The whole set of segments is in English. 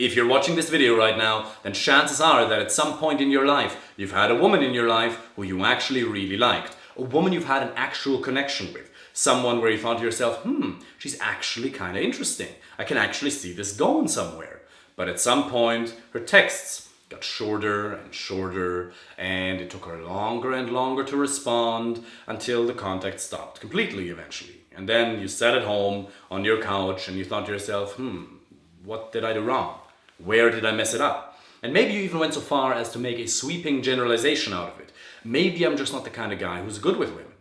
If you're watching this video right now, then chances are that at some point in your life, you've had a woman in your life who you actually really liked. A woman you've had an actual connection with. Someone where you thought to yourself, she's actually kind of interesting. I can actually see this going somewhere. But at some point, her texts got shorter and shorter, and it took her longer and longer to respond until the contact stopped completely eventually. And then you sat at home on your couch and you thought to yourself, what did I do wrong? Where did I mess it up? And maybe you even went so far as to make a sweeping generalization out of it. Maybe I'm just not the kind of guy who's good with women.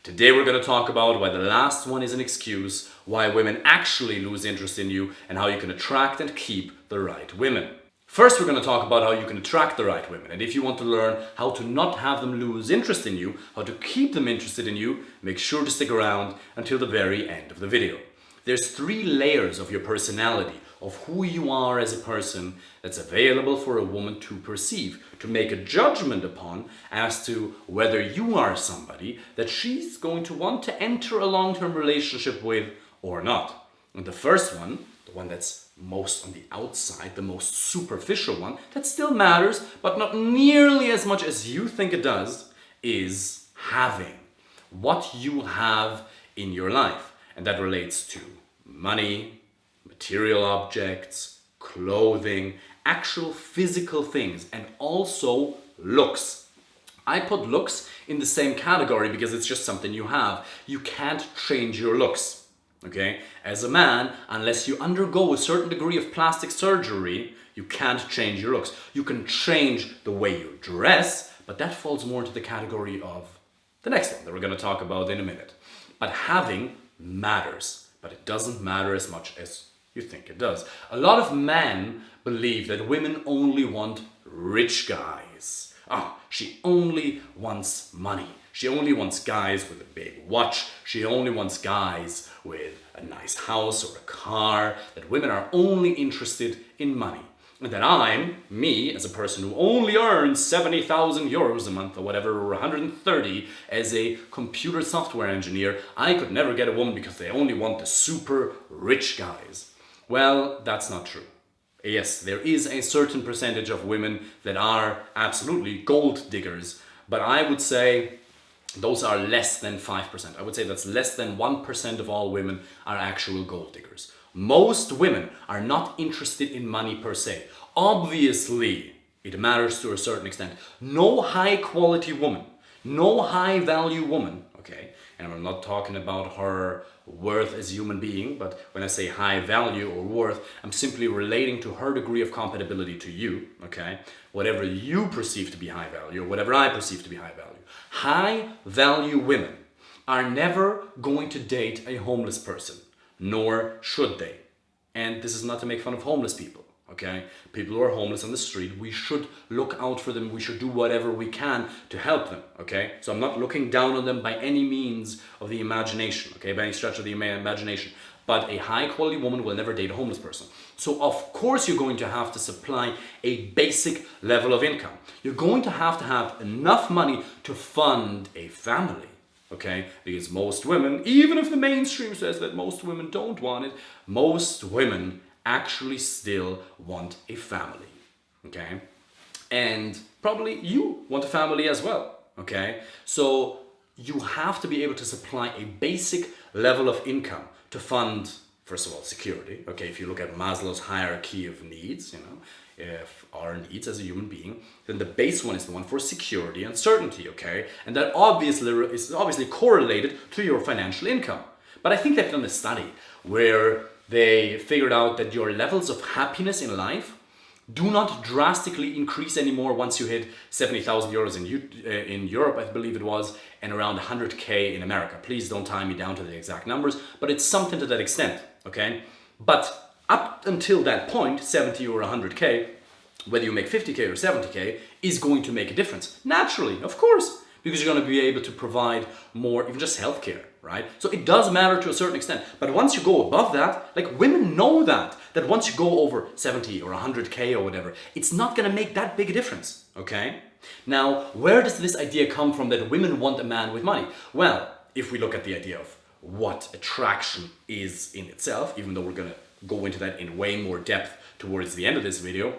Today we're going to talk about why the last one is an excuse, why women actually lose interest in you, and how you can attract and keep the right women. First, we're going to talk about how you can attract the right women. And if you want to learn how to not have them lose interest in you, how to keep them interested in you, make sure to stick around until the very end of the video. There's 3 layers of your personality, of who you are as a person, that's available for a woman to perceive, to make a judgment upon as to whether you are somebody that she's going to want to enter a long-term relationship with or not. And the first one, the one that's most on the outside, the most superficial one, that still matters, but not nearly as much as you think it does, is having. What you have in your life. And that relates to money, material objects, clothing, actual physical things, and also looks. I put looks in the same category because it's just something you have. You can't change your looks, okay? As a man, unless you undergo a certain degree of plastic surgery, you can't change your looks. You can change the way you dress, but that falls more into the category of the next one that we're going to talk about in a minute. But having matters, but it doesn't matter as much as you think it does. A lot of men believe that women only want rich guys. She only wants money. She only wants guys with a big watch. She only wants guys with a nice house or a car. That women are only interested in money. And that me, as a person who only earns 70,000 euros a month or whatever, or 130 as a computer software engineer, I could never get a woman because they only want the super rich guys. Well, that's not true. Yes, there is a certain percentage of women that are absolutely gold diggers, but I would say those are less than 5%. I would say that's less than 1% of all women are actual gold diggers. Most women are not interested in money per se. Obviously, it matters to a certain extent. No high quality woman, no high value woman, okay? And I'm not talking about her worth as a human being, but when I say high value or worth, I'm simply relating to her degree of compatibility to you, okay? Whatever you perceive to be high value or whatever I perceive to be high value. High value women are never going to date a homeless person, nor should they. And this is not to make fun of homeless people, okay? People who are homeless on the street, we should look out for them. We should do whatever we can to help them, okay? So I'm not looking down on them by any means of the imagination, okay? By any stretch of the imagination. But a high quality woman will never date a homeless person. So of course you're going to have to supply a basic level of income. You're going to have enough money to fund a family. Okay, because most women, even if the mainstream says that most women don't want it, most women actually still want a family, okay? And probably you want a family as well, okay? So you have to be able to supply a basic level of income to fund, first of all, security, okay? If you look at Maslow's hierarchy of needs, if our needs as a human being, then the base one is the one for security and certainty, okay? And that is obviously correlated to your financial income. But I think they've done a study where they figured out that your levels of happiness in life do not drastically increase anymore once you hit 70,000 euros in Europe, I believe it was, and around 100K in America. Please don't tie me down to the exact numbers, but it's something to that extent, okay? But up until that point, 70 or 100K, whether you make 50K or 70K, is going to make a difference. Naturally, of course, because you're going to be able to provide more, even just healthcare, right? So it does matter to a certain extent. But once you go above that, like women know that once you go over 70 or 100K or whatever, it's not going to make that big a difference, okay? Now, where does this idea come from that women want a man with money? Well, if we look at the idea of what attraction is in itself, even though we're going to go into that in way more depth towards the end of this video,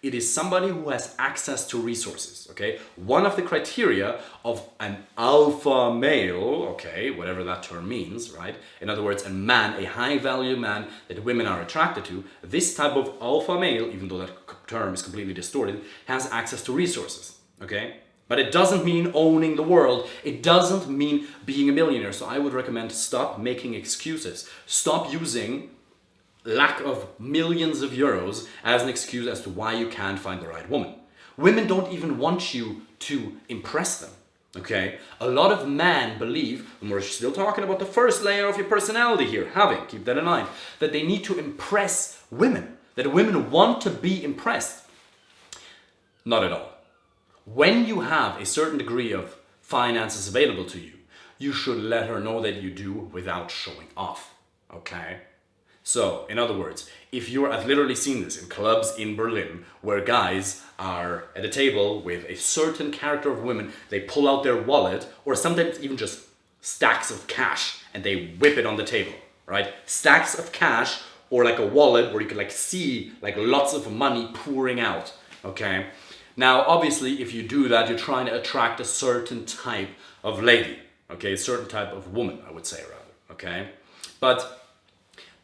it is somebody who has access to resources, okay? One of the criteria of an alpha male, okay, whatever that term means, right? In other words, a man, a high-value man that women are attracted to, this type of alpha male, even though that term is completely distorted, has access to resources, okay? But it doesn't mean owning the world. It doesn't mean being a millionaire. So I would recommend stop making excuses. Stop using lack of millions of euros as an excuse as to why you can't find the right woman. Women don't even want you to impress them, okay? A lot of men believe, and we're still talking about the first layer of your personality here, keep that in mind, that they need to impress women, that women want to be impressed. Not at all. When you have a certain degree of finances available to you, you should let her know that you do without showing off, okay? So, in other words, I've literally seen this in clubs in Berlin where guys are at a table with a certain character of women, they pull out their wallet or sometimes even just stacks of cash and they whip it on the table, right? Stacks of cash or like a wallet where you can see lots of money pouring out, okay? Now, obviously, if you do that, you're trying to attract a certain type of lady, okay? A certain type of woman, I would say rather, okay? But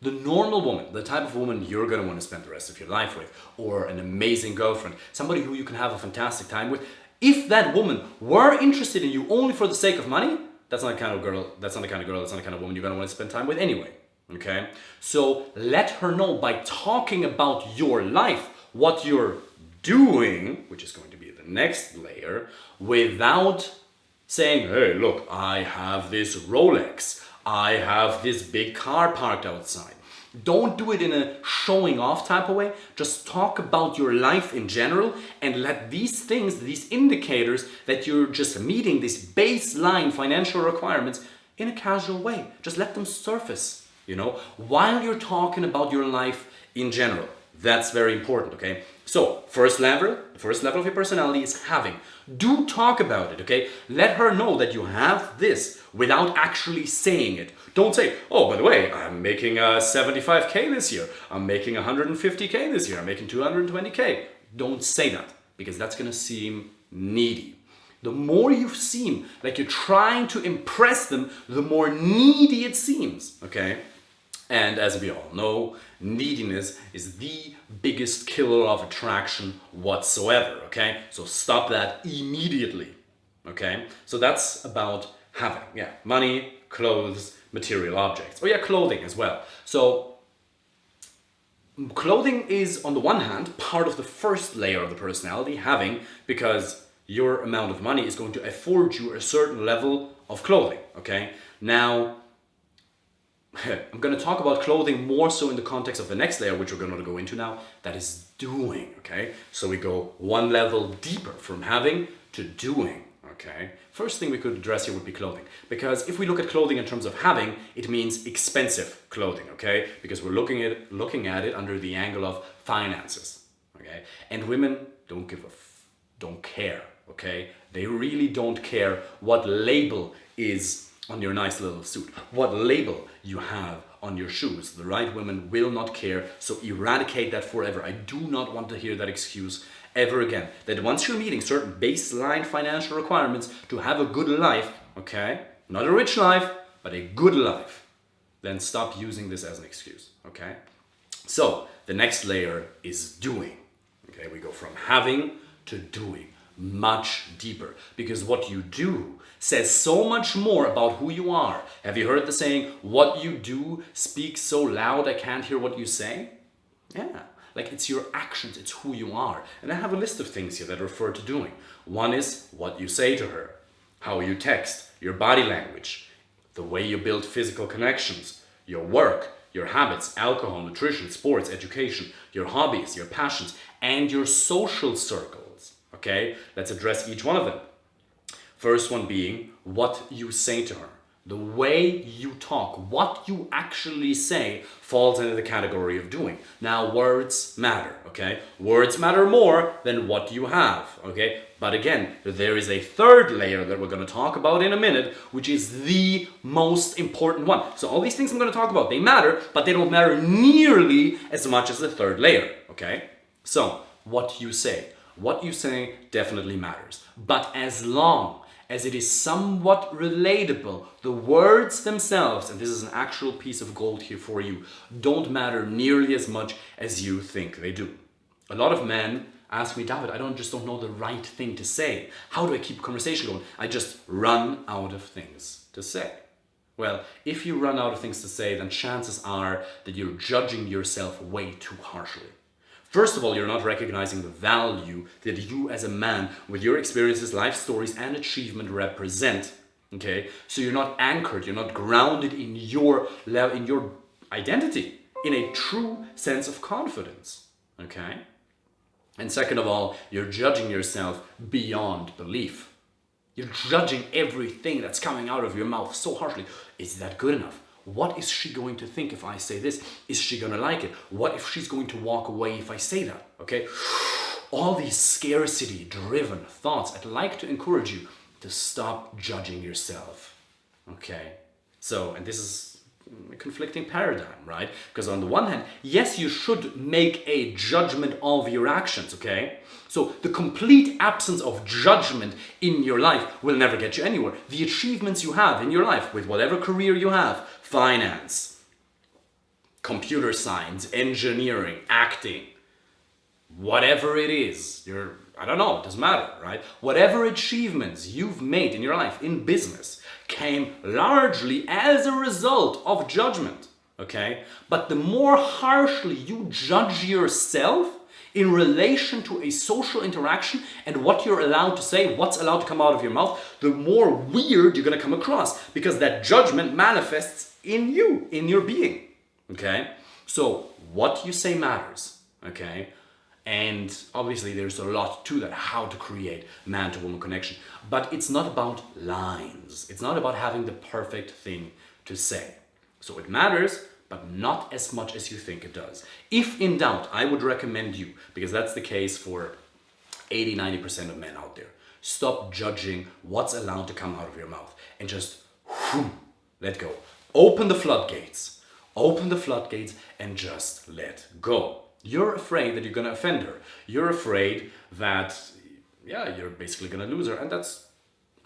the normal woman, the type of woman you're going to want to spend the rest of your life with, or an amazing girlfriend, somebody who you can have a fantastic time with, if that woman were interested in you only for the sake of money, that's not the kind of girl, that's not the kind of woman you're going to want to spend time with anyway, okay? So let her know by talking about your life, what you're doing, which is going to be the next layer, without saying, hey, look, I have this Rolex, I have this big car parked outside. Don't do it in a showing off type of way. Just talk about your life in general and let these things, these indicators that you're just meeting these baseline financial requirements in a casual way. Just let them surface, while you're talking about your life in general. That's very important, okay? So, first level of your personality is having. Do talk about it, okay? Let her know that you have this without actually saying it. Don't say, oh, by the way, I'm making 75K this year. I'm making 150K this year. I'm making 220K. Don't say that because that's going to seem needy. The more you seem like you're trying to impress them, the more needy it seems, okay? And as we all know, neediness is the biggest killer of attraction whatsoever, okay? So stop that immediately, okay? So that's about having, money, clothes, material objects. Oh yeah, clothing as well. So clothing is, on the one hand, part of the first layer of the personality, having, because your amount of money is going to afford you a certain level of clothing, okay? Now, I'm going to talk about clothing more so in the context of the next layer, which we're going to go into now, that is doing, okay? So we go one level deeper from having to doing, okay? First thing we could address here would be clothing, because if we look at clothing in terms of having, it means expensive clothing, okay? Because we're looking at it under the angle of finances, okay? And women don't care, okay? They really don't care what label is on your nice little suit, what label you have on your shoes. The right women will not care, so eradicate that forever. I do not want to hear that excuse ever again. That once you're meeting certain baseline financial requirements to have a good life, okay, not a rich life, but a good life, then stop using this as an excuse, okay? So the next layer is doing, okay? We go from having to doing, much deeper, because what you do says so much more about who you are. Have you heard the saying, what you do speaks so loud I can't hear what you say? Yeah, like it's your actions, it's who you are. And I have a list of things here that refer to doing. One is what you say to her, how you text, your body language, the way you build physical connections, your work, your habits, alcohol, nutrition, sports, education, your hobbies, your passions, and your social circles. Okay, let's address each one of them. First one being what you say to her. The way you talk, what you actually say, falls into the category of doing. Now, words matter, okay? Words matter more than what you have, okay? But again, there is a third layer that we're going to talk about in a minute, which is the most important one. So all these things I'm going to talk about, they matter, but they don't matter nearly as much as the third layer, okay? So, what you say. What you say definitely matters. But as long as it is somewhat relatable, the words themselves, and this is an actual piece of gold here for you, don't matter nearly as much as you think they do. A lot of men ask me, David, I just don't know the right thing to say. How do I keep a conversation going? I just run out of things to say. Well, if you run out of things to say, then chances are that you're judging yourself way too harshly. First of all, you're not recognizing the value that you as a man, with your experiences, life stories, and achievement represent. Okay? So you're not anchored, you're not grounded in your identity, in a true sense of confidence. Okay? And second of all, you're judging yourself beyond belief. You're judging everything that's coming out of your mouth so harshly. Is that good enough? What is she going to think if I say this? Is she going to like it? What if she's going to walk away if I say that? Okay? All these scarcity-driven thoughts, I'd like to encourage you to stop judging yourself. Okay? So, and this is a conflicting paradigm, right? Because on the one hand, yes, you should make a judgment of your actions, okay? So the complete absence of judgment in your life will never get you anywhere. The achievements you have in your life, with whatever career you have, finance, computer science, engineering, acting, whatever it is, I don't know, it doesn't matter, right? Whatever achievements you've made in your life, in business, came largely as a result of judgment, okay? But the more harshly you judge yourself in relation to a social interaction and what you're allowed to say, what's allowed to come out of your mouth, the more weird you're going to come across, because that judgment manifests in you, in your being, okay? So what you say matters, okay? And obviously there's a lot to that, how to create man-to-woman connection. But it's not about lines. It's not about having the perfect thing to say. So it matters, but not as much as you think it does. If in doubt, I would recommend you, because that's the case for 80-90% of men out there, stop judging what's allowed to come out of your mouth and just let go. Open the floodgates. Open the floodgates and just let go. You're afraid that you're going to offend her. You're afraid that, you're basically going to lose her. And that's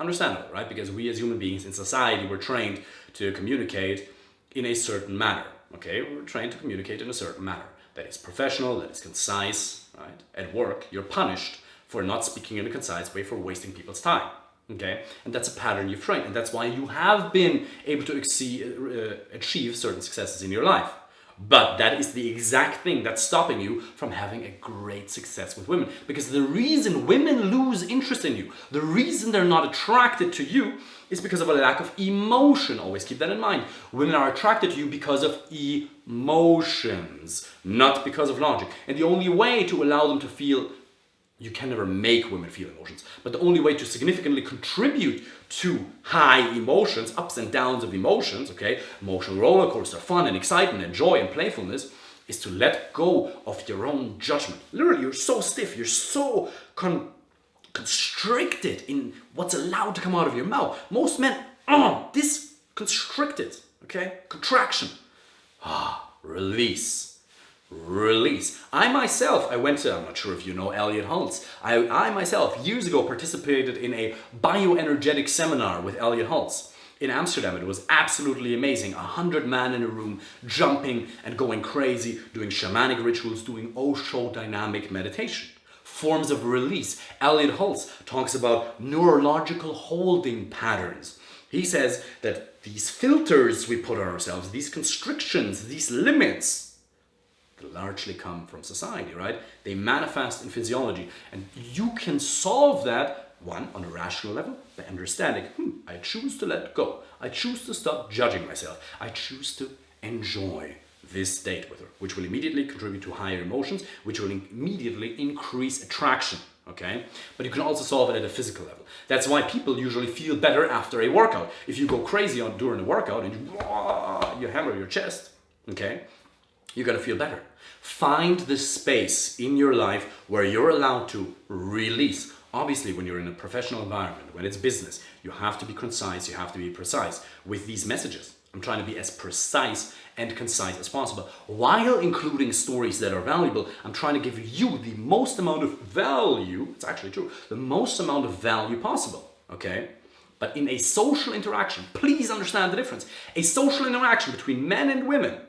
understandable, right? Because we as human beings in society, we're trained to communicate in a certain manner, okay? We're trained to communicate in a certain manner. That is professional, that is concise, right? At work, you're punished for not speaking in a concise way, for wasting people's time, okay? And that's a pattern you've trained. And that's why you have been able to achieve certain successes in your life. But that is the exact thing that's stopping you from having a great success with women. Because the reason women lose interest in you, the reason they're not attracted to you, is because of a lack of emotion. Always keep that in mind. Women are attracted to you because of emotions, not because of logic. And the only way to allow them to feel, you can never make women feel emotions, but the only way to significantly contribute to high emotions, ups and downs of emotions, okay, emotional roller coaster, fun and excitement and joy and playfulness, is to let go of your own judgment. Literally, you're so stiff, you're so constricted in what's allowed to come out of your mouth. Most men, this constricted, okay, contraction. Release. I myself, I'm not sure if you know Elliot Hulse. I myself, years ago, participated in a bioenergetic seminar with Elliot Hulse in Amsterdam. It was absolutely amazing. 100 men in a room, jumping and going crazy, doing shamanic rituals, doing Osho dynamic meditation. Forms of release. Elliot Hulse talks about neurological holding patterns. He says that these filters we put on ourselves, these constrictions, these limits, largely come from society, right? They manifest in physiology. And you can solve that, one, on a rational level, by understanding, I choose to let go. I choose to stop judging myself. I choose to enjoy this date with her, which will immediately contribute to higher emotions, which will immediately increase attraction. Okay, but you can also solve it at a physical level. That's why people usually feel better after a workout. If you go crazy during the workout and you hammer your chest, okay, you're gonna feel better. Find the space in your life where you're allowed to release. Obviously, when you're in a professional environment, when it's business, you have to be concise, you have to be precise with these messages. I'm trying to be as precise and concise as possible. While including stories that are valuable, I'm trying to give you the most amount of value, it's actually true, the most amount of value possible, okay? But in a social interaction, please understand the difference. A social interaction between men and women,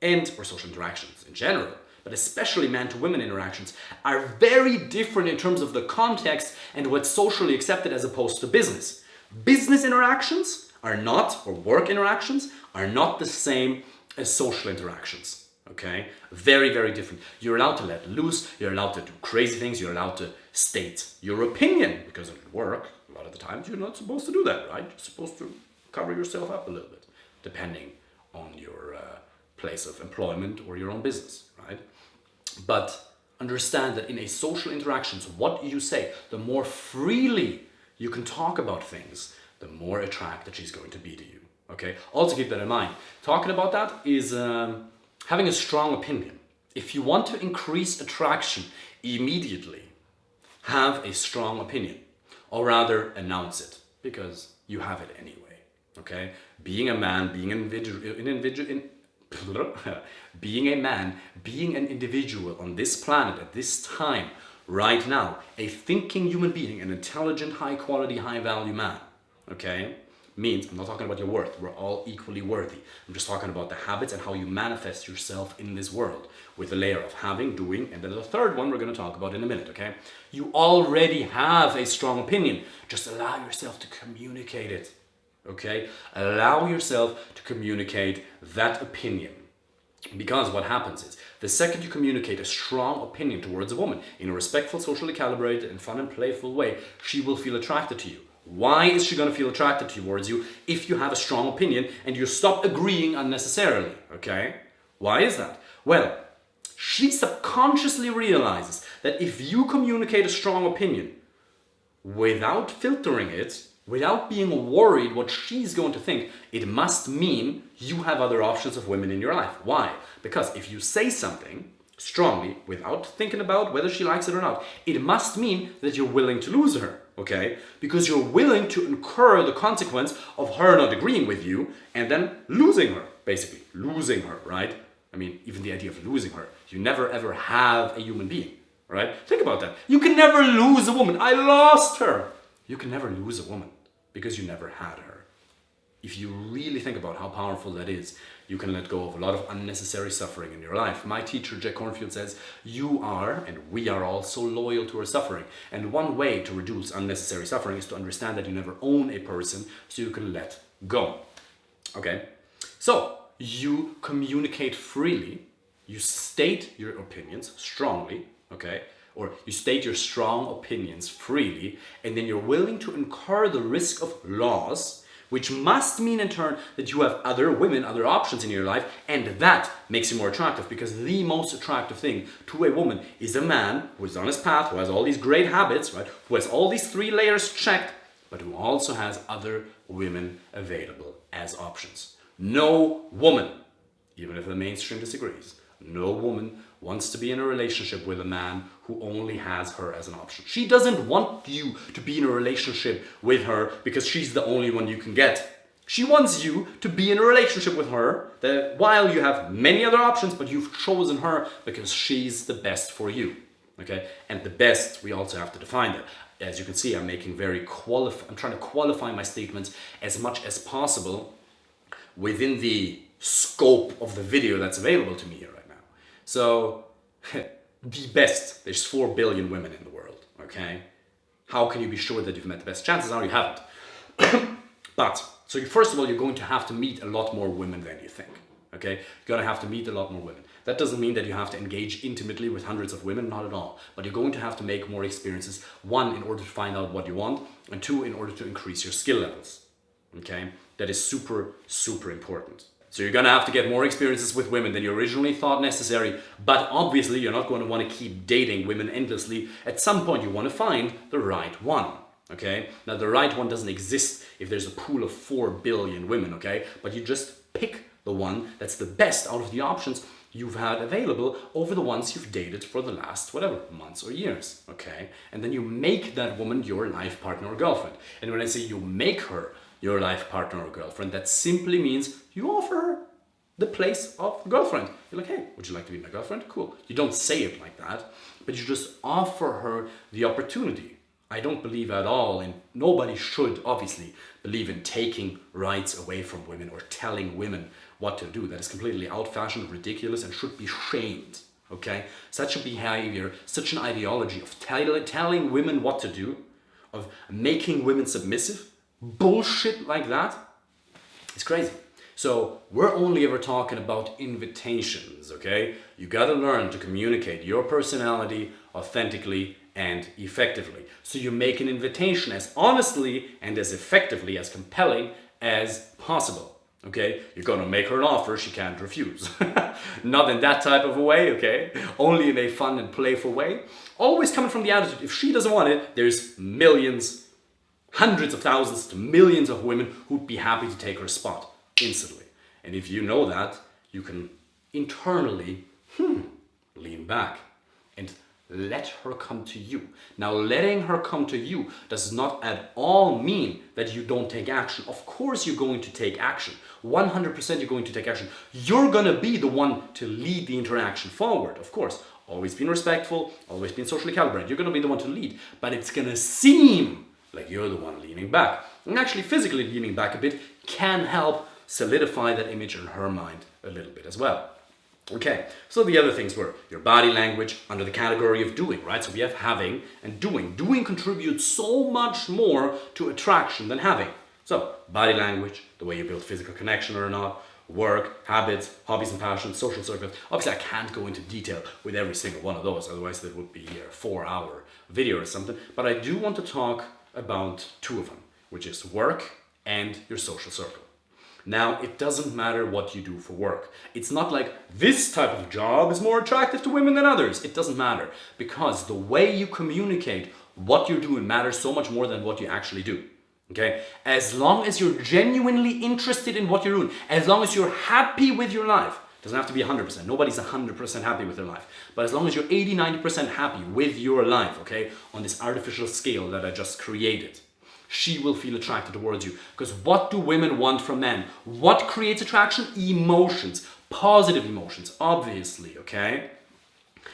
or social interactions in general, but especially man to women interactions, are very different in terms of the context and what's socially accepted as opposed to business. Business interactions are not, or work interactions, are not the same as social interactions, okay? Very, very different. You're allowed to let loose, you're allowed to do crazy things, you're allowed to state your opinion, because at work, a lot of the times, you're not supposed to do that, right? You're supposed to cover yourself up a little bit, depending on your place of employment or your own business, right? But understand that in a social interactions, what you say, the more freely you can talk about things, the more attracted she's going to be to you, okay? Also keep that in mind. Talking about that is having a strong opinion. If you want to increase attraction immediately, have a strong opinion, or rather announce it, because you have it anyway, okay? Being a man, being an individual on this planet at this time, right now, a thinking human being, an intelligent, high quality, high value man, okay, means, I'm not talking about your worth, we're all equally worthy. I'm just talking about the habits and how you manifest yourself in this world with a layer of having, doing, and then the third one we're going to talk about in a minute, okay? You already have a strong opinion. Just allow yourself to communicate it, okay? Allow yourself to communicate that opinion. Because what happens is, the second you communicate a strong opinion towards a woman in a respectful, socially calibrated, and fun and playful way, she will feel attracted to you. Why is she going to feel attracted towards you if you have a strong opinion and you stop agreeing unnecessarily, okay? Why is that? Well, she subconsciously realizes that if you communicate a strong opinion without filtering it, without being worried what she's going to think, it must mean you have other options of women in your life. Why? Because if you say something strongly without thinking about whether she likes it or not, it must mean that you're willing to lose her, okay? Because you're willing to incur the consequence of her not agreeing with you and then losing her, basically. Losing her, right? I mean, even the idea of losing her. You never ever have a human being, right? Think about that. You can never lose a woman. I lost her. You can never lose a woman because you never had her. If you really think about how powerful that is, you can let go of a lot of unnecessary suffering in your life. My teacher, Jack Cornfield, says, you are, and we are all so loyal to our suffering. And one way to reduce unnecessary suffering is to understand that you never own a person, so you can let go. Okay? So, you communicate freely, you state your opinions strongly, okay? Or you state your strong opinions freely, and then you're willing to incur the risk of loss, which must mean in turn that you have other women, other options in your life, and that makes you more attractive, because the most attractive thing to a woman is a man who is on his path, who has all these great habits, right? Who has all these 3 layers checked, but who also has other women available as options. No woman, even if the mainstream disagrees, no woman wants to be in a relationship with a man who only has her as an option. She doesn't want you to be in a relationship with her because she's the only one you can get. She wants you to be in a relationship with her that while you have many other options, but you've chosen her because she's the best for you. Okay? And the best, we also have to define that. As you can see, I'm making I'm trying to qualify my statements as much as possible within the scope of the video that's available to me here right now. So, the best, there's 4 billion women in the world, okay? How can you be sure that you've met the best? Chances are you haven't. But, so first of all, you're going to have to meet a lot more women than you think, okay? You're going to have to meet a lot more women. That doesn't mean that you have to engage intimately with hundreds of women, not at all. But you're going to have to make more experiences. 1, in order to find out what you want, and 2, in order to increase your skill levels, okay? That is super, super important. So you're gonna have to get more experiences with women than you originally thought necessary, but obviously you're not going to want to keep dating women endlessly. At some point you want to find the right one, okay? Now the right one doesn't exist if there's a pool of 4 billion women, okay? But you just pick the one that's the best out of the options you've had available over the ones you've dated for the last whatever months or years, okay? And then you make that woman your life partner or girlfriend. And when I say you make her your life partner or girlfriend, that simply means you offer her the place of girlfriend. You're like, hey, would you like to be my girlfriend? Cool. You don't say it like that, but you just offer her the opportunity. I don't believe at all, and nobody should obviously believe in taking rights away from women or telling women what to do. That is completely out-fashioned, ridiculous, and should be shamed. Okay? Such a behavior, such an ideology of telling women what to do, of making women submissive, bullshit like that, it's crazy. So we're only ever talking about invitations, okay? You gotta learn to communicate your personality authentically and effectively. So you make an invitation as honestly and as effectively, as compelling as possible, okay? You're gonna make her an offer she can't refuse. Not in that type of a way, okay? Only in a fun and playful way. Always coming from the attitude, if she doesn't want it, there's millions, hundreds of thousands to millions of women who'd be happy to take her spot instantly. And if you know that, you can internally lean back and let her come to you. Now, letting her come to you does not at all mean that you don't take action. Of course you're going to take action. 100% you're going to take action. You're going to be the one to lead the interaction forward, of course. Always being respectful, always being socially calibrated. You're going to be the one to lead, but it's going to seem like you're the one leaning back. And actually physically leaning back a bit can help solidify that image in her mind a little bit as well. Okay, so the other things were your body language under the category of doing, right? So we have having and doing. Doing contributes so much more to attraction than having. So body language, the way you build physical connection or not, work, habits, hobbies and passions, social circles. Obviously I can't go into detail with every single one of those, otherwise that would be a 4-hour video or something. But I do want to talk about 2 of them, which is work and your social circle. Now, it doesn't matter what you do for work. It's not like this type of job is more attractive to women than others. It doesn't matter, because the way you communicate what you're doing matters so much more than what you actually do. Okay? As long as you're genuinely interested in what you're doing, as long as you're happy with your life, doesn't have to be 100%. Nobody's 100% happy with their life. But as long as you're 80-90% happy with your life, okay, on this artificial scale that I just created, she will feel attracted towards you. Because what do women want from men? What creates attraction? Emotions. Positive emotions, obviously, okay?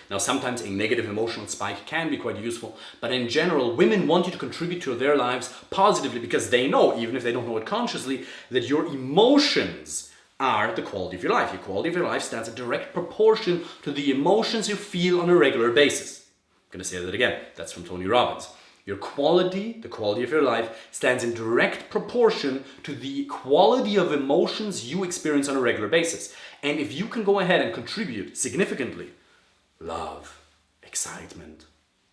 Now, sometimes a negative emotional spike can be quite useful, but in general, women want you to contribute to their lives positively because they know, even if they don't know it consciously, that your emotions are the quality of your life. Your quality of your life stands in direct proportion to the emotions you feel on a regular basis. I'm going to say that again. That's from Tony Robbins. Your quality, the quality of your life, stands in direct proportion to the quality of emotions you experience on a regular basis. And if you can go ahead and contribute significantly, love, excitement,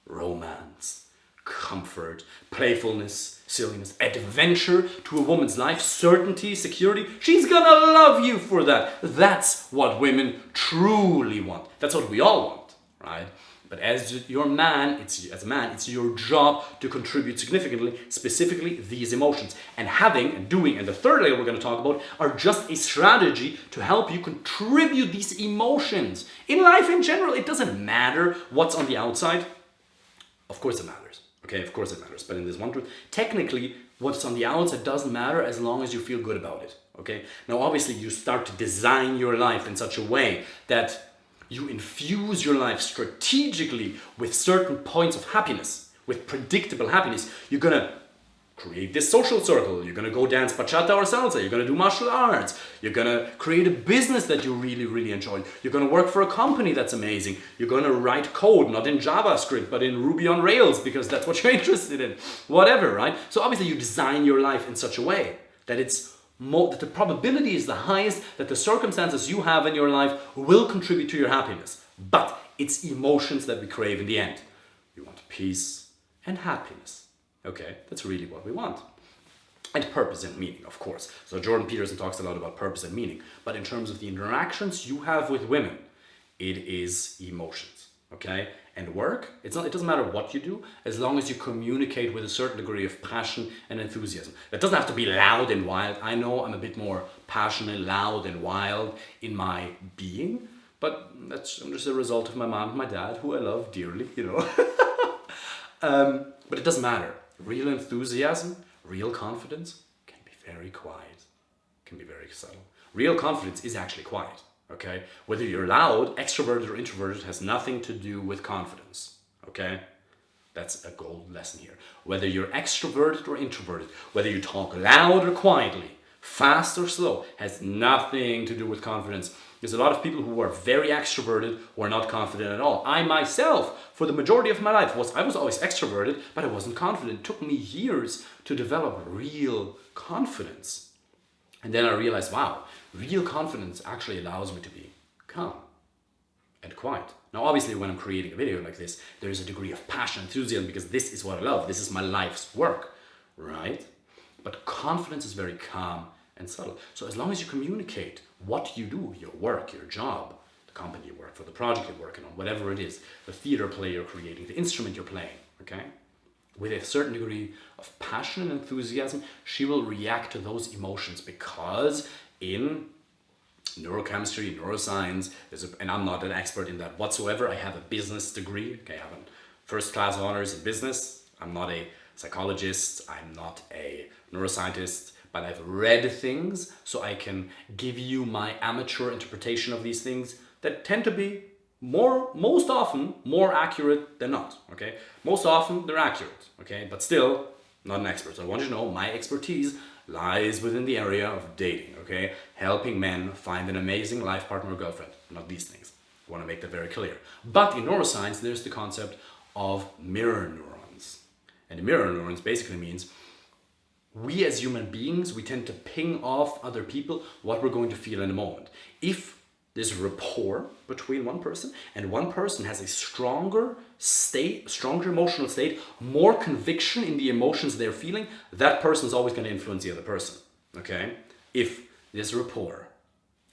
romance, comfort, playfulness, silliness, adventure to a woman's life, certainty, security, she's gonna love you for that. That's what women truly want. That's what we all want, right? But as your man, it's your job to contribute significantly, specifically these emotions. And having and doing, and the third layer we're going to talk about, are just a strategy to help you contribute these emotions. In life in general, it doesn't matter what's on the outside. Of course it matters. Okay, of course it matters. But in this one truth, technically, what's on the outside doesn't matter as long as you feel good about it. Okay? Now, obviously, you start to design your life in such a way that you infuse your life strategically with certain points of happiness, with predictable happiness. You're gonna create this social circle. You're gonna go dance bachata or salsa. You're gonna do martial arts. You're gonna create a business that you really, really enjoy. You're gonna work for a company that's amazing. You're gonna write code, not in JavaScript, but in Ruby on Rails, because that's what you're interested in. Whatever, right? So obviously you design your life in such a way that that the probability is the highest that the circumstances you have in your life will contribute to your happiness. But it's emotions that we crave in the end. We want peace and happiness. Okay, that's really what we want. And purpose and meaning, of course. So Jordan Peterson talks a lot about purpose and meaning. But in terms of the interactions you have with women, it is emotions, okay? And work, it doesn't matter what you do, as long as you communicate with a certain degree of passion and enthusiasm. It doesn't have to be loud and wild. I know I'm a bit more passionate, loud and wild in my being, but that's just a result of my mom and my dad, who I love dearly, you know. But it doesn't matter. Real enthusiasm, real confidence can be very quiet, can be very subtle. Real confidence is actually quiet, okay? Whether you're loud, extroverted or introverted has nothing to do with confidence, okay? That's a gold lesson here. Whether you're extroverted or introverted, whether you talk loud or quietly, fast or slow, has nothing to do with confidence. There's a lot of people who are very extroverted who are not confident at all. I myself, for the majority of my life, I was always extroverted, but I wasn't confident. It took me years to develop real confidence. And then I realized, wow, real confidence actually allows me to be calm and quiet. Now, obviously, when I'm creating a video like this, there is a degree of passion, enthusiasm, because this is what I love. This is my life's work, right? But confidence is very calm and subtle. So as long as you communicate what you do, your work, your job, the company you work for, the project you're working on, whatever it is, the theater play you're creating, the instrument you're playing, okay? With a certain degree of passion and enthusiasm, she will react to those emotions, because in neurochemistry, neuroscience, and I'm not an expert in that whatsoever. I have a business degree, okay? I have a first-class honors in business. I'm not a psychologist, I'm not a neuroscientist, but I've read things, so I can give you my amateur interpretation of these things that tend to be most often more accurate than not, okay? Most often they're accurate, okay? But still, not an expert. So I want you to know my expertise lies within the area of dating, okay? Helping men find an amazing life partner or girlfriend, not these things. I want to make that very clear. But in neuroscience, there's the concept of mirror neurons. And mirror neurons basically means we as human beings, we tend to ping off other people what we're going to feel in a moment. If there's rapport between one person, and one person has a stronger emotional state, more conviction in the emotions they're feeling, that person is always going to influence the other person, okay? If there's rapport.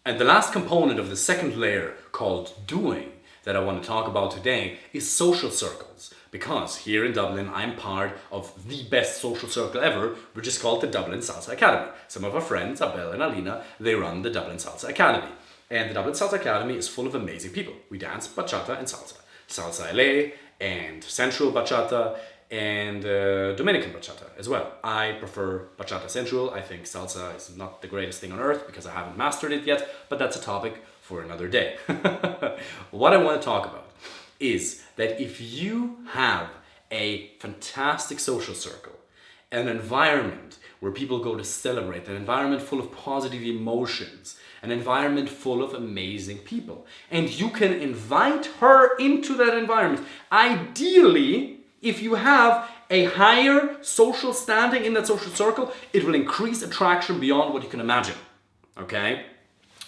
And the last component of the second layer, called doing, that I want to talk about today is social circles. Because here in Dublin, I'm part of the best social circle ever, which is called the Dublin Salsa Academy. Some of our friends, Abel and Alina, they run the Dublin Salsa Academy. And the Dublin Salsa Academy is full of amazing people. We dance bachata and salsa. Salsa LA and sensual bachata and Dominican bachata as well. I prefer bachata sensual. I think salsa is not the greatest thing on earth because I haven't mastered it yet, but that's a topic for another day. What I want to talk about is that if you have a fantastic social circle, an environment where people go to celebrate, an environment full of positive emotions, an environment full of amazing people, and you can invite her into that environment, ideally, if you have a higher social standing in that social circle, it will increase attraction beyond what you can imagine, okay?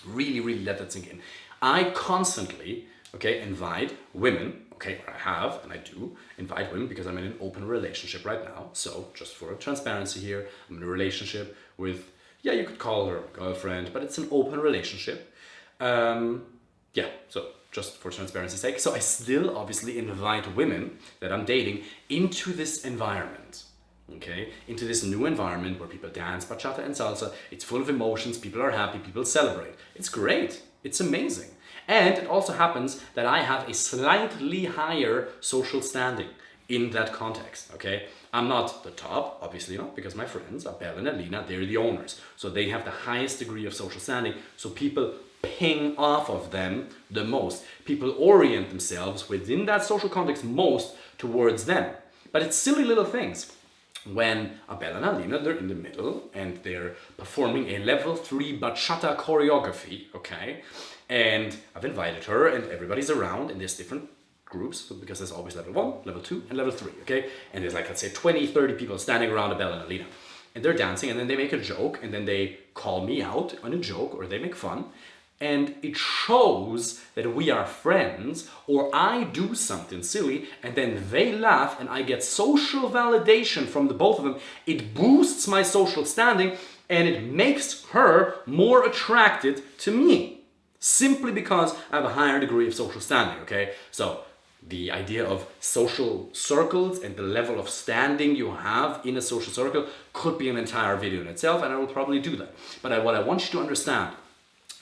Really, really let that sink in. I constantly, okay, invite women, okay, or I have, and I do invite women because I'm in an open relationship right now. So just for transparency here, I'm in a relationship with, yeah, you could call her a girlfriend, but it's an open relationship. Yeah, so just for transparency's sake. So I still obviously invite women that I'm dating into this environment. Okay, into this new environment where people dance bachata and salsa. It's full of emotions, people are happy, people celebrate. It's great, it's amazing. And it also happens that I have a slightly higher social standing in that context, okay? I'm not the top, obviously not, because my friends, Abel and Alina, they're the owners. So they have the highest degree of social standing, so people ping off of them the most. People orient themselves within that social context most towards them. But it's silly little things. When Abel and Alina, they're in the middle and they're performing a level 3 bachata choreography, okay? And I've invited her and everybody's around and there's different groups because there's always level 1, level 2 and level 3, okay? And there's like, let's say 20, 30 people standing around Abel and Alina. And they're dancing and then they make a joke and then they call me out on a joke or they make fun. and it shows that we are friends, or I do something silly and then they laugh and I get social validation from the both of them, it boosts my social standing and it makes her more attracted to me. Simply because I have a higher degree of social standing, okay? So the idea of social circles and the level of standing you have in a social circle could be an entire video in itself, and I will probably do that. But what I want you to understand,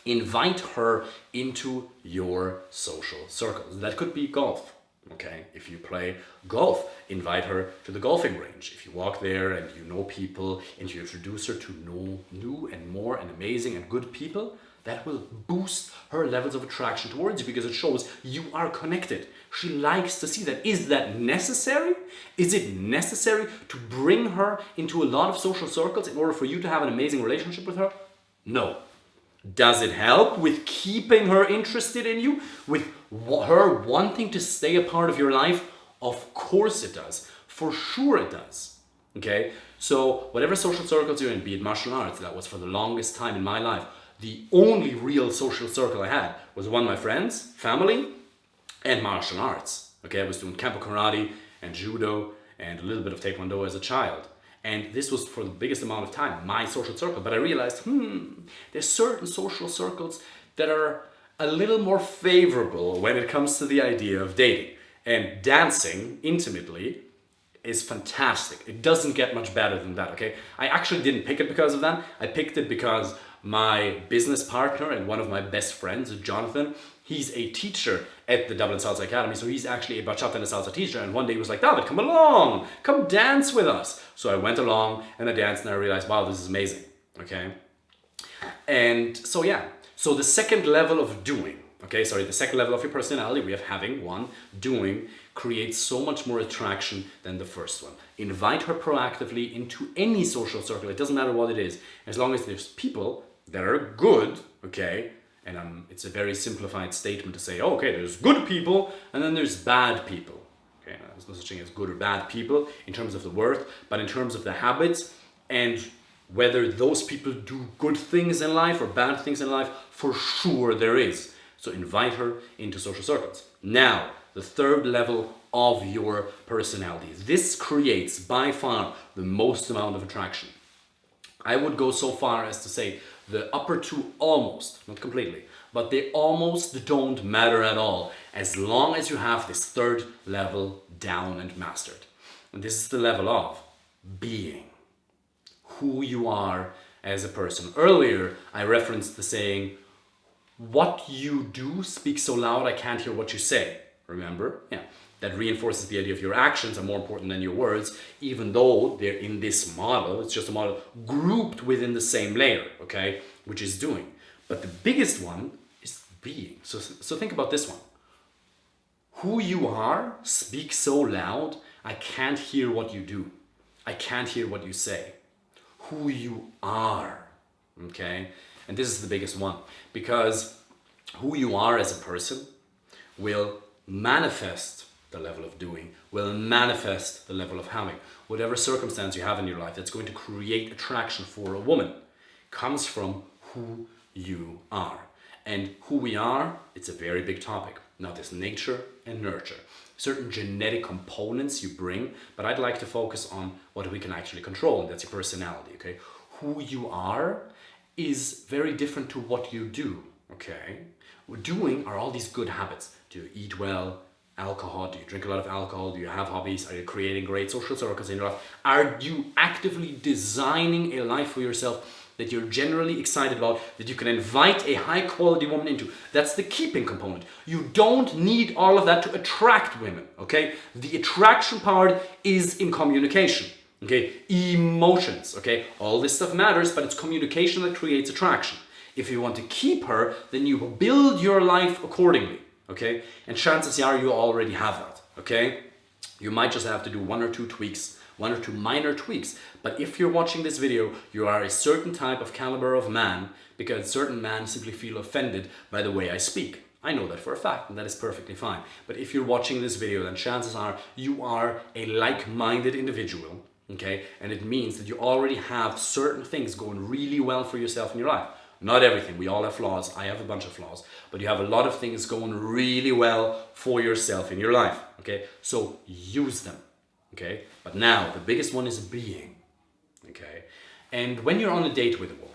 invite her into your social circles. That could be golf, okay? If you play golf, invite her to the golfing range. If you walk there and you know people and you introduce her to new and more and amazing and good people, that will boost her levels of attraction towards you because it shows you are connected. She likes to see that. Is that necessary? Is it necessary to bring her into a lot of social circles in order for you to have an amazing relationship with her? No. Does it help with keeping her interested in you? With her wanting to stay a part of your life? Of course it does. For sure it does. Okay? So whatever social circles you're in, be it martial arts, that was for the longest time in my life, the only real social circle I had was one of my friends, family, and martial arts. Okay, I was doing Kempo karate and judo and a little bit of taekwondo as a child. And this was for the biggest amount of time, my social circle. But I realized, there's certain social circles that are a little more favorable when it comes to the idea of dating. And dancing intimately is fantastic. It doesn't get much better than that, okay? I actually didn't pick it because of that. I picked it because my business partner and one of my best friends, Jonathan, he's a teacher at the Dublin Salsa Academy, so he's actually a bachata and a salsa teacher, and one day he was like, David, come along, come dance with us. So I went along and I danced and I realized, wow, this is amazing, okay? And so yeah, so the second level of doing, the second level of your personality, we have having, one, doing, creates so much more attraction than the first one. Invite her proactively into any social circle, it doesn't matter what it is, as long as there's people that are good, okay? And it's a very simplified statement to say, okay, there's good people and then there's bad people. Okay, now, there's no such thing as good or bad people in terms of the word, but in terms of the habits and whether those people do good things in life or bad things in life, for sure there is. So invite her into social circles. Now, the third level of your personality. This creates by far the most amount of attraction. I would go so far as to say the upper two almost, not completely, but they almost don't matter at all as long as you have this third level down and mastered. And this is the level of being, who you are as a person. Earlier, I referenced the saying, what you do speaks so loud I can't hear what you say. Remember? Yeah. That reinforces the idea of your actions are more important than your words, even though they're in this model. It's just a model grouped within the same layer, okay, which is doing. But the biggest one is being. So think about this one. Who you are speaks so loud, I can't hear what you do. I can't hear what you say. Who you are, okay? And this is the biggest one, because who you are as a person will manifest the level of doing, will manifest the level of having. Whatever circumstance you have in your life that's going to create attraction for a woman comes from who you are. And who we are, it's a very big topic. Now there's nature and nurture. Certain genetic components you bring, but I'd like to focus on what we can actually control, and that's your personality, okay? Who you are is very different to what you do, okay? Doing are all these good habits. Do you eat well? Alcohol? Do you drink a lot of alcohol? Do you have hobbies? Are you creating great social circles in your life? Are you actively designing a life for yourself that you're generally excited about, that you can invite a high quality woman into? That's the keeping component. You don't need all of that to attract women, okay? The attraction part is in communication, okay? Emotions, okay? All this stuff matters, but it's communication that creates attraction. If you want to keep her, then you build your life accordingly, okay? And chances are you already have that, okay? You might just have to do one or two minor tweaks. But if you're watching this video, you are a certain type of caliber of man, because certain men simply feel offended by the way I speak. I know that for a fact, and that is perfectly fine. But if you're watching this video, then chances are you are a like-minded individual, okay? And it means that you already have certain things going really well for yourself in your life. Not everything. We all have flaws. I have a bunch of flaws. But you have a lot of things going really well for yourself in your life. Okay? So use them. Okay? But now, the biggest one is being. Okay? And when you're on a date with a woman,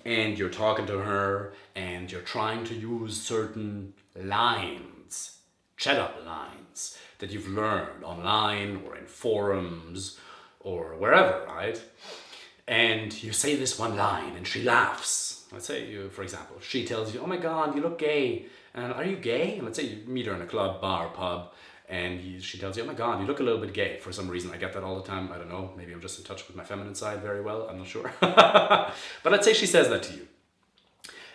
and you're talking to her, and you're trying to use certain lines, chat-up lines, that you've learned online or in forums or wherever, right? And you say this one line and she laughs. Let's say you, for example, she tells you, oh my God, you look gay. And are you gay? And let's say you meet her in a club, bar, pub, and she tells you, oh my God, you look a little bit gay. For some reason, I get that all the time. I don't know. Maybe I'm just in touch with my feminine side very well. I'm not sure. But let's say she says that to you.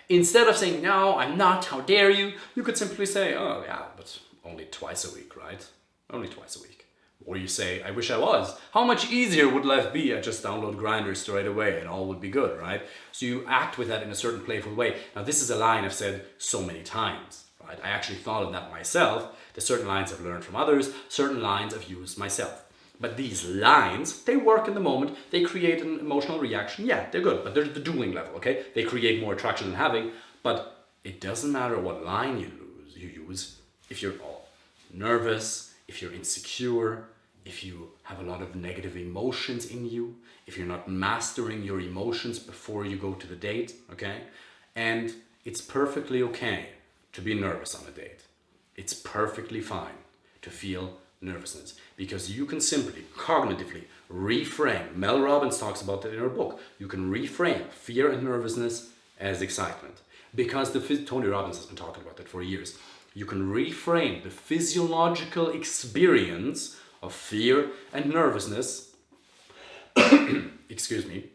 Instead of saying, no, I'm not, how dare you, you could simply say, oh yeah, but only twice a week, right? Only twice a week. Or you say, I wish I was. How much easier would life be? I just download Grindr straight away and all would be good, right? So you act with that in a certain playful way. Now this is a line I've said so many times, right? I actually thought of that myself. There's certain lines I've learned from others, certain lines I've used myself. But these lines, they work in the moment, they create an emotional reaction. Yeah, they're good, but they're the doing level, okay? They create more attraction than having, but it doesn't matter what line you use if you're all nervous, if you're insecure, if you have a lot of negative emotions in you, if you're not mastering your emotions before you go to the date, okay? And it's perfectly okay to be nervous on a date. It's perfectly fine to feel nervousness because you can simply cognitively reframe. Mel Robbins talks about that in her book. You can reframe fear and nervousness as excitement because Tony Robbins has been talking about that for years. You can reframe the physiological experience of fear and nervousness excuse me,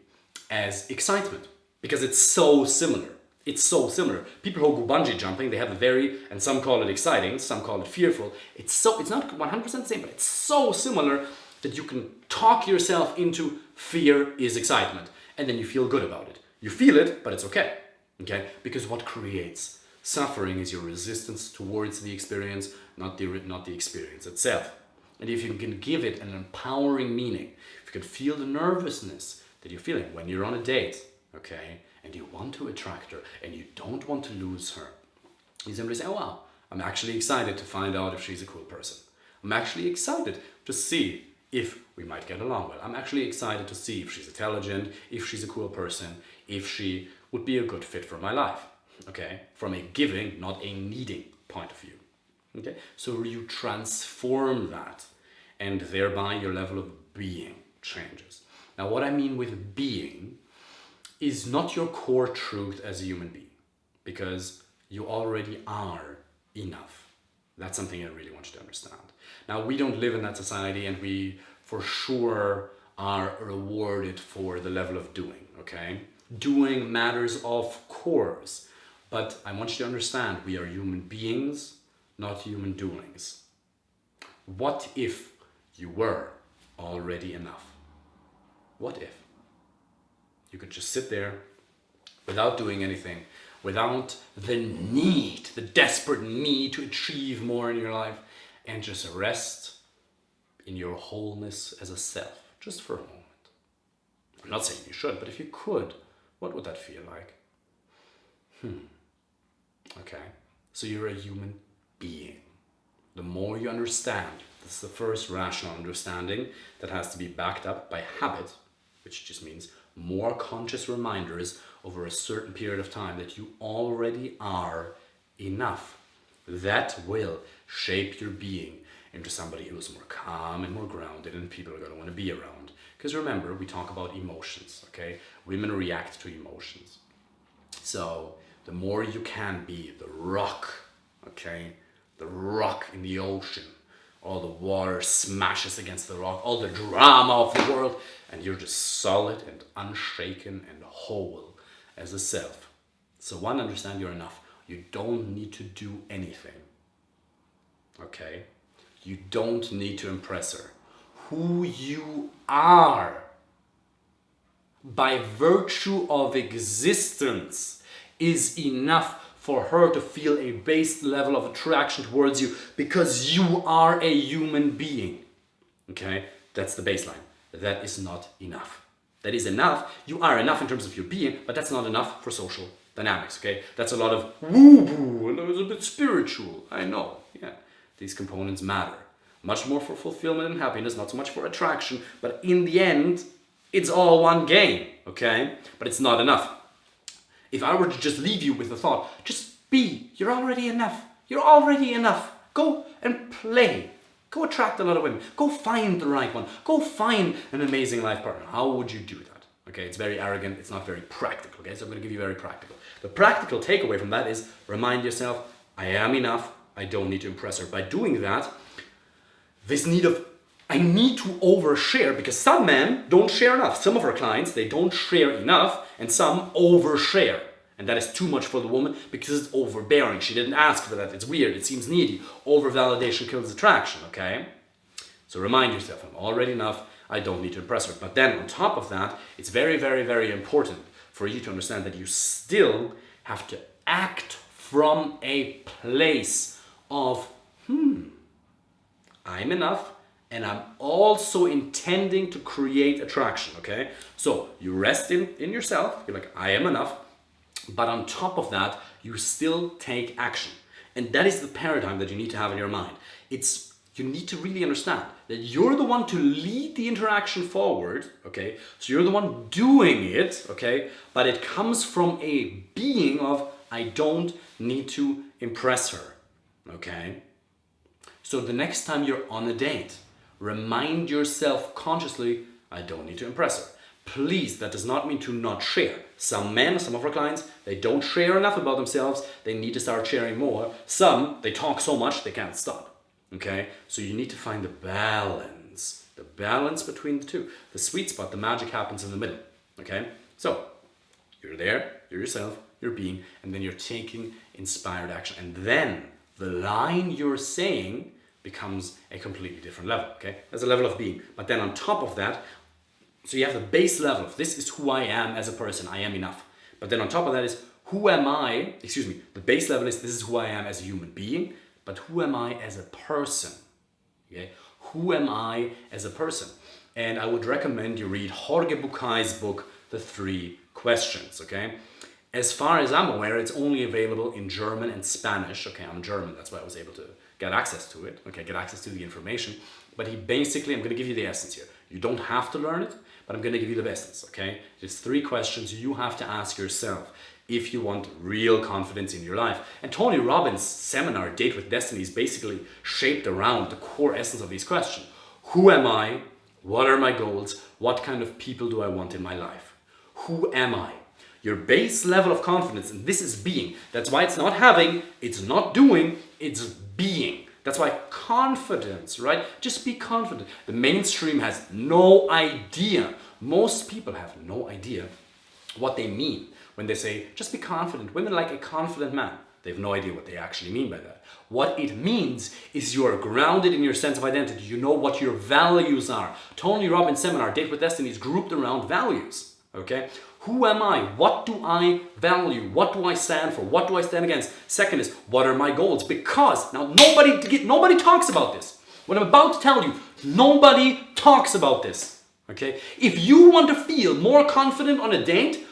as excitement because it's so similar. It's so similar. People who go bungee jumping, they have and some call it exciting, some call it fearful. It's not 100% the same, but it's so similar that you can talk yourself into fear is excitement. And then you feel good about it. You feel it, but it's okay. Okay? Because what creates suffering is your resistance towards the experience, not the experience itself. And if you can give it an empowering meaning, if you can feel the nervousness that you're feeling when you're on a date, okay, and you want to attract her and you don't want to lose her, you simply say, oh wow, I'm actually excited to find out if she's a cool person. I'm actually excited to see if we might get along well. I'm actually excited to see if she's intelligent, if she's a cool person, if she would be a good fit for my life. Okay, from a giving, not a needing point of view. Okay, so you transform that and thereby your level of being changes. Now what I mean with being is not your core truth as a human being, because you already are enough. That's something I really want you to understand. Now, we don't live in that society and we for sure are rewarded for the level of doing, okay? Doing matters, of course, but I want you to understand we are human beings, not human doings. What if you were already enough? What if? You could just sit there without doing anything, without the desperate need to achieve more in your life, and just rest in your wholeness as a self, just for a moment. I'm not saying you should, but if you could, what would that feel like? Okay, so you're a human being. The more you understand, this is the first rational understanding that has to be backed up by habit, which just means more conscious reminders over a certain period of time that you already are enough. That will shape your being into somebody who is more calm and more grounded and people are going to want to be around. Because remember, we talk about emotions, okay? Women react to emotions. So the more you can be the rock, okay? The rock in the ocean. All the water smashes against the rock, all the drama of the world, and you're just solid and unshaken and whole as a self. So one, understand you're enough. You don't need to do anything. Okay? You don't need to impress her. Who you are, by virtue of existence, is enough for her to feel a base level of attraction towards you because you are a human being. Okay? That's the baseline. That is not enough. That is enough. You are enough in terms of your being, but that's not enough for social dynamics, okay? That's a lot of woo-woo, and it was a bit spiritual. I know, yeah. These components matter. Much more for fulfillment and happiness, not so much for attraction, but in the end, it's all one game, okay? But it's not enough. If I were to just leave you with the thought, just be, you're already enough. You're already enough. Go and play. Go attract a lot of women. Go find the right one. Go find an amazing life partner. How would you do that? Okay, it's very arrogant. It's not very practical. Okay, so I'm going to give you very practical. The practical takeaway from that is remind yourself, I am enough. I don't need to impress her. By doing that, this need of, I need to overshare, because some men don't share enough. Some of our clients, they don't share enough, and some overshare. And that is too much for the woman because it's overbearing. She didn't ask for that. It's weird. It seems needy. Over-validation kills attraction, okay? So remind yourself, I'm already enough. I don't need to impress her. But then on top of that, it's very, very, very important for you to understand that you still have to act from a place of, I'm enough, and I'm also intending to create attraction, okay? So you rest in yourself. You're like, I am enough. But on top of that, you still take action. And that is the paradigm that you need to have in your mind. You need to really understand that you're the one to lead the interaction forward, okay? So you're the one doing it, okay? But it comes from a being of, I don't need to impress her, okay? So the next time you're on a date, remind yourself consciously, I don't need to impress her. Please, that does not mean to not share. Some men, some of our clients, they don't share enough about themselves. They need to start sharing more. Some, they talk so much they can't stop. Okay? So you need to find the balance. The balance between the two. The sweet spot, the magic happens in the middle. Okay? So, you're there, you're yourself, you're being, and then you're taking inspired action. And then the line you're saying becomes a completely different level. Okay? That's a level of being. But then on top of that, so you have the base level of this is who I am as a person, I am enough. But then on top of that is who am I, the base level is this is who I am as a human being, but who am I as a person? Okay? Who am I as a person? And I would recommend you read Jorge Bucay's book, The Three Questions, okay? As far as I'm aware, it's only available in German and Spanish. Okay, I'm German, that's why I was able to get access to it, okay, get access to the information. But he basically, I'm going to give you the essence here. You don't have to learn it, but I'm going to give you the essence, okay? There's 3 questions you have to ask yourself if you want real confidence in your life. And Tony Robbins' seminar, Date with Destiny, is basically shaped around the core essence of these questions. Who am I? What are my goals? What kind of people do I want in my life? Who am I? Your base level of confidence, and this is being. That's why it's not having, it's not doing, it's being. That's why confidence, right? Just be confident. The mainstream has no idea. Most people have no idea what they mean when they say, just be confident. Women like a confident man. They have no idea what they actually mean by that. What it means is you are grounded in your sense of identity. You know what your values are. Tony Robbins' seminar, Date with Destiny, is grouped around values. Okay? Who am I? What do I value? What do I stand for? What do I stand against? Second is, what are my goals? Because, now nobody talks about this. What I'm about to tell you, nobody talks about this. Okay? If you want to feel more confident on a date,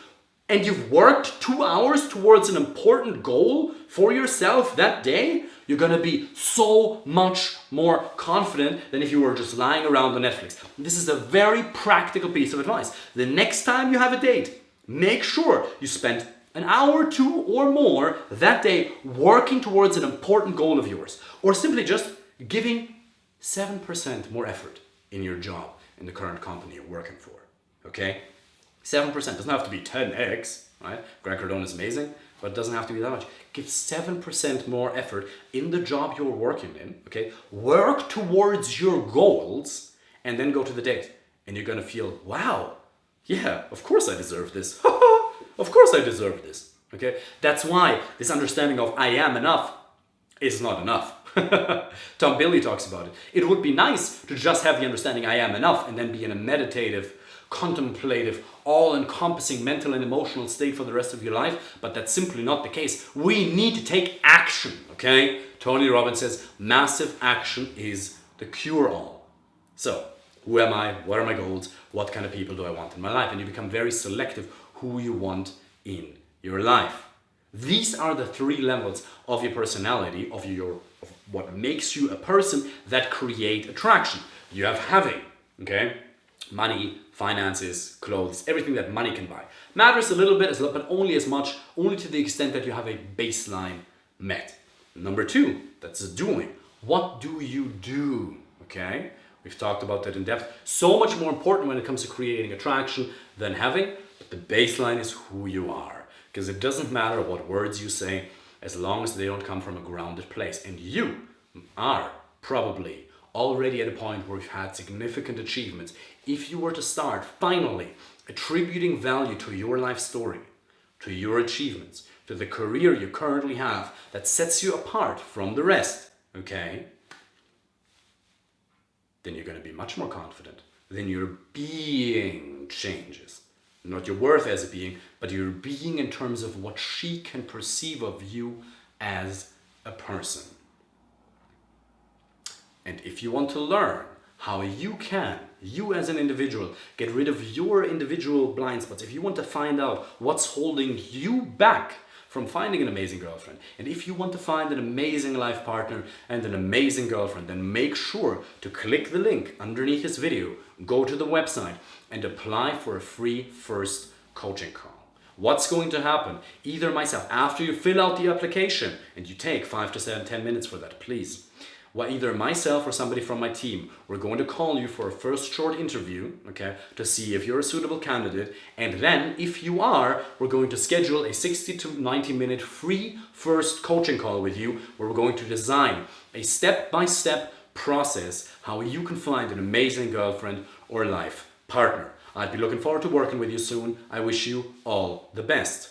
and you've worked 2 hours towards an important goal for yourself that day, you're going to be so much more confident than if you were just lying around on Netflix. This is a very practical piece of advice. The next time you have a date, make sure you spend an hour, 2 or more that day working towards an important goal of yours. Or simply just giving 7% more effort in your job in the current company you're working for. Okay? 7% doesn't have to be 10x, right? Grant Cardone is amazing, but it doesn't have to be that much. Give 7% more effort in the job you're working in, okay? Work towards your goals and then go to the date. And you're gonna feel, wow, yeah, of course I deserve this. Of course I deserve this, okay? That's why this understanding of I am enough is not enough. Tom Billy talks about it. It would be nice to just have the understanding I am enough and then be in a meditative, contemplative, all-encompassing mental and emotional state for the rest of your life, but that's simply not the case. We need to take action, okay? Tony Robbins says, massive action is the cure-all. So, Who am I? What are my goals? What kind of people do I want in my life? And you become very selective who you want in your life. These are the three levels of your personality, of what makes you a person that create attraction. You have having, okay? Money, finances, clothes, everything that money can buy. Matters a little bit, but only to the extent that you have a baseline met. Number two, that's doing. What do you do? Okay? We've talked about that in depth. So much more important when it comes to creating attraction than having, but the baseline is who you are. Because it doesn't matter what words you say as long as they don't come from a grounded place. And you are probably already at a point where you've had significant achievements. If you were to start finally attributing value to your life story, to your achievements, to the career you currently have that sets you apart from the rest, okay? Then you're going to be much more confident. Then your being changes. Not your worth as a being, but your being in terms of what she can perceive of you as a person. And if you want to learn how you as an individual, get rid of your individual blind spots, if you want to find out what's holding you back from finding an amazing girlfriend, and if you want to find an amazing life partner and an amazing girlfriend, then make sure to click the link underneath this video, go to the website, and apply for a free first coaching call. What's going to happen? Either myself, after you fill out the application, and you take 5 to 10 minutes for that, please. Well, either myself or somebody from my team, we're going to call you for a first short interview, okay, to see if you're a suitable candidate. And then, if you are, we're going to schedule a 60 to 90 minute free first coaching call with you, where we're going to design a step-by-step process how you can find an amazing girlfriend or life partner. I'd be looking forward to working with you soon. I wish you all the best.